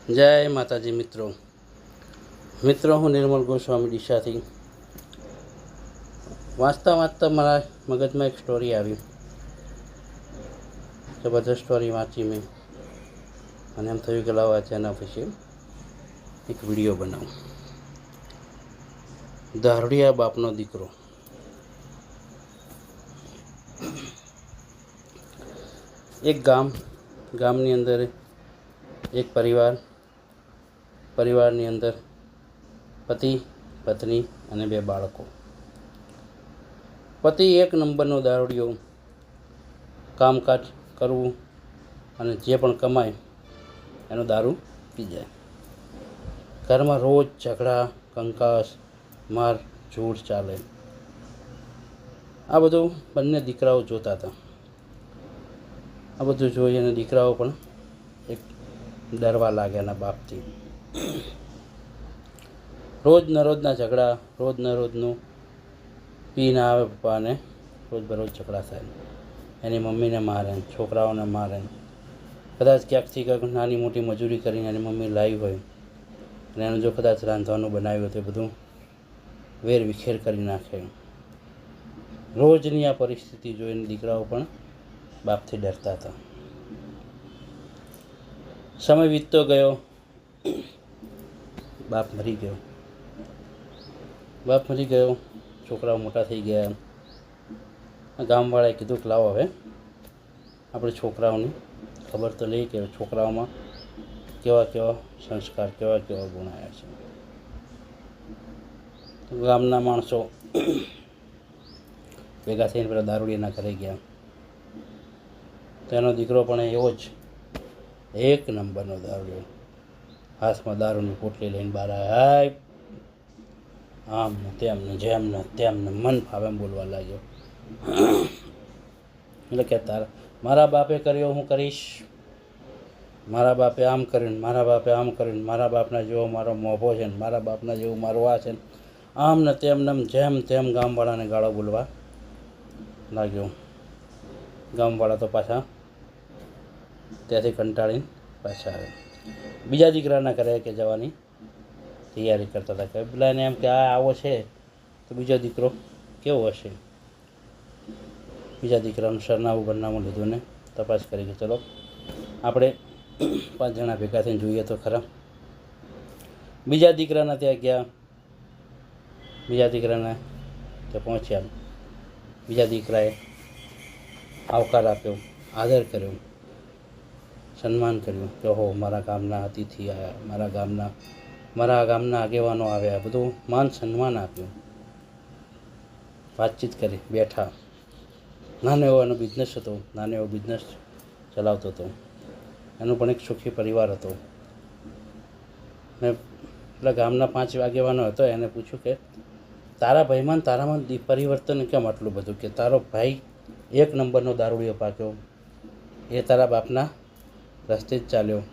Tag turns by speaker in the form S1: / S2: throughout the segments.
S1: જય માતાજી મિત્રો હું નિર્મલ ગોસ્વામી ડીસાથી વાંચતા મારા મગજમાં એક સ્ટોરી આવી. જબરદસ્ત સ્ટોરી વાંચી મેં અને એમ થયું કે લાવો આજે એના પછી એક વિડીયો બનાવું. દારૂડિયા બાપનો દીકરો. એક ગામની અંદર એક પરિવારની અંદર પતિ, પત્ની અને 2 બાળકો. પતિ એક નંબરનો દારૂડિયો, કામકાજ કરવું અને જે પણ કમાય એનો દારૂ પી જાય. ઘરમાં રોજ ઝઘડા, કંકાસ, માર ઝૂડ ચાલે. આ બધું બંને દીકરાઓ જોતા હતા. આ બધું જોઈ અને દીકરાઓ પણ એક ડરવા લાગ્યા એના બાપથી. રોજના ઝઘડા, રોજનું પીને આવે પપ્પાને, રોજબરોજ ઝઘડા થાય. એની મમ્મીને મારે, છોકરાઓને મારે. કદાચ ક્યાંકથી ક્યાંક નાની મોટી મજૂરી કરીને એની મમ્મી લાવી હોય અને એને જો કદાચ રાંધવાનું બનાવ્યું તો બધું વેર વિખેર કરી નાખે. રોજની આ પરિસ્થિતિ જોઈને દીકરાઓ પણ બાપથી ડરતા હતા. સમય વીતતો ગયો. બાપ મરી ગયો. છોકરાઓ મોટા થઈ ગયા. ગામવાળાએ કીધું કે લાવો હવે આપણે છોકરાઓની ખબર તો લઈએ કે છોકરાઓમાં કેવા સંસ્કાર, કેવા ગુણ આવ્યા છે. તો ગામના માણસો ભેગા થઈને પેલા દારૂડિયાના ઘરે ગયા. તો એનો દીકરો પણ એવો જ એક નંબરનો દારૂડિયો, હાથમાં દારૂની પોટલી લઈને બહાર આવ્યા. આમ ને તેમ ને જેમ ને તેમ ને મન ફાવે એમ બોલવા લાગ્યો. એટલે કે મારા બાપે કર્યો હું કરીશ, મારા બાપે આમ કર્યું, મારા બાપના જેવો મારો મોભો છે ને મારા બાપના જેવું મારું આ છે ને આમ ને તેમ ને જેમ તેમ ગામવાળાને ગાળો બોલવા લાગ્યો. ગામવાળા તો પાછા ત્યાંથી કંટાળીને પાછા આવે. બીજા દીકરાના ઘરે કે જવાની તૈયારી કરતા હતા કે પેલાને એમ કે આ આવો છે તો બીજો દીકરો કેવો હશે. બીજા દીકરાનું સરનામું લીધું ને તપાસ કરી કે ચલો આપણે 5 જણા ભેગા થઈને જોઈએ તો ખરા. બીજા દીકરાના ત્યાં ગયા. બીજા દીકરાના ત્યાં પહોંચ્યા. બીજા દીકરાએ આવકાર આપ્યો, આદર કર્યો, સન્માન કર્યું કે હો મારા ગામના અતિથિ આવ્યા, મારા ગામના આગેવાનો આવ્યા. બધું માન સન્માન આપ્યું. વાતચીત કરી, બેઠા. નાનો એવો એનો બિઝનેસ હતો, નાનો એવો બિઝનેસ ચલાવતો હતો. એનો પણ એક સુખી પરિવાર હતો. ને પેલા ગામના 5 આગેવાનો હતો. એને પૂછ્યું કે તારા ભાઈમાં તારામાં પરિવર્તન કેમ આટલું બધું, કે તારો ભાઈ એક નંબરનો દારૂડિયો પાક્યો, એ તારા બાપના રસ્તે જ ચાલ્યો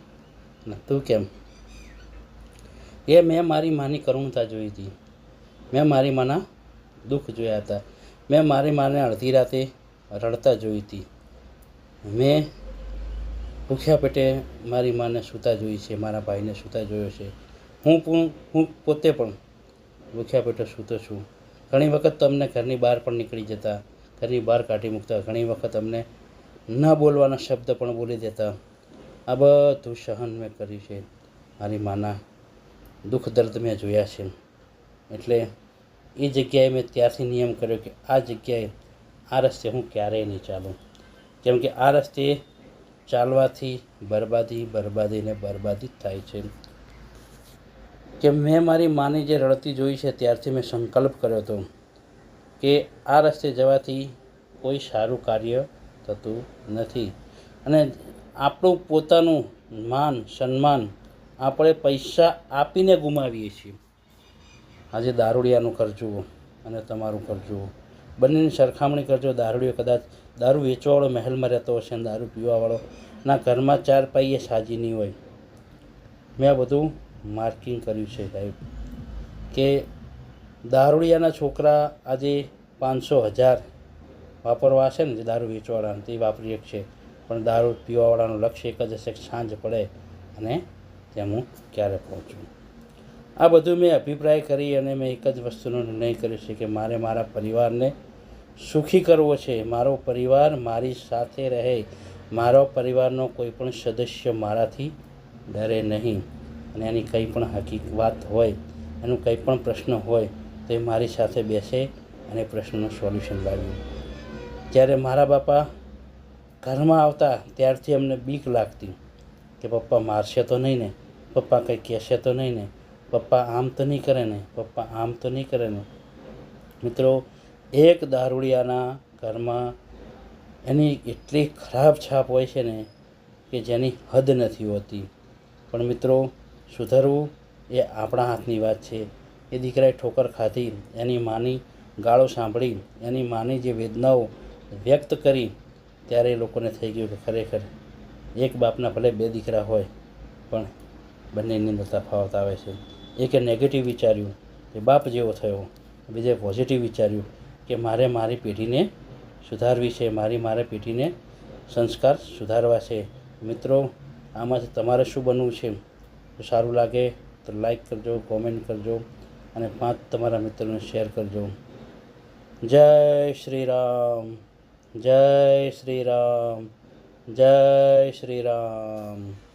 S1: ને તું કેમ? એ મેં મારી માની કરુણતા જોઈ હતી, મેં મારી માના દુઃખ જોયા હતા, મેં મારી માને અડધી રાતે રડતા જોઈ હતી, મેં ભૂખ્યા પેટે મારી માને સૂતા જોઈ છે, મારા ભાઈને સૂતા જોયો છે. હું પોતે પણ ભૂખ્યા પેટે સૂતો છું. ઘણી વખત તો અમને ઘરની બહાર પણ નીકળી જતા, ઘરની બહાર કાઢી મૂકતા. ઘણી વખત અમને ન બોલવાના શબ્દ પણ બોલી દેતા. આ બધું સહન મેં કર્યું છે. મારી માના દુઃખ દર્દ મેં જોયા છે. એટલે એ જગ્યાએ મેં ત્યારથી નિયમ કર્યો કે આ જગ્યાએ, આ રસ્તે હું ક્યારેય નહીં ચાલું. કેમ કે આ રસ્તે ચાલવાથી બરબાદી જ થાય છે. કે મેં મારી માની જે રડતી જોઈ છે ત્યારથી મેં સંકલ્પ કર્યો હતો કે આ રસ્તે જવાથી કોઈ સારું કાર્ય થતું નથી. અને આપણું પોતાનું માન સન્માન આપણે પૈસા આપીને ગુમાવીએ છીએ. આજે દારૂડિયાનું ઘર જુઓ અને તમારું ઘર જુઓ, બંનેની સરખામણી કરજો. દારૂડિયો કદાચ દારૂ વેચવાવાળો મહેલમાં રહેતો હશે અને દારૂ પીવાવાળો ના ઘરમાં 4 પાઈએ સાજી નહીં હોય. મેં આ બધું માર્કિંગ કર્યું છે સાહેબ. કે દારૂડિયાના છોકરા આજે 500,000 વાપરવા હશે ને, જે દારૂ વેચવાવાળાને તે વાપરી શકશે, પણ દારૂ પીવાવાળાનું લક્ષ્ય એક જ હશે કે સાંજ પડે અને ત્યાં હું ક્યારે પહોંચું. આ બધું મેં અભિપ્રાય કરી અને મેં એક જ વસ્તુનો નિર્ણય કર્યો છે કે મારે મારા પરિવારને સુખી કરવો છે. મારો પરિવાર મારી સાથે રહે, મારો પરિવારનો કોઈ પણ સદસ્ય મારાથી ડરે નહીં, અને એની કંઈ પણ વાત હોય, એનું કંઈ પણ પ્રશ્ન હોય તો એ મારી સાથે બેસે અને પ્રશ્નનું સોલ્યુશન લાવ્યું. જ્યારે મારા બાપા ઘરમાં આવતા ત્યારથી અમને બીક લાગતી કે પપ્પા મારશે તો નહીં ને, પપ્પા કંઈ કહેશે તો નહીં ને, પપ્પા આમ તો નહીં કરે ને, પપ્પા આમ તો નહીં કરે ને. મિત્રો, એક દારૂડિયાના ઘરમાં એની એટલી ખરાબ છાપ હોય છે ને કે જેની હદ નથી હોતી. પણ મિત્રો, સુધરવું એ આપણા હાથની વાત છે. એ દીકરાએ ઠોકર ખાધી, એની માની ગાળો સાંભળી, એની માની જે વેદનાઓ વ્યક્ત કરી, ત્યારે એ લોકોને થઈ ગયું કે ખરેખર એક બાપના ભલે બે દીકરા હોય પણ બંનેની અંદર તફાવત આવે છે. એકે નેગેટિવ વિચાર્યું કે બાપ જેવો થયો, બીજે પોઝિટિવ વિચાર્યું કે મારે મારી પેઢીને સુધારવી છે, મારે પેઢીને સંસ્કાર સુધારવા છે. મિત્રો, આમાંથી તમારે શું બનવું છે? જો સારું લાગે તો લાઈક કરજો, કોમેન્ટ કરજો અને 5 તમારા મિત્રોને શેર કરજો. જય શ્રી રામ, જય શ્રી રામ, જય શ્રી રામ.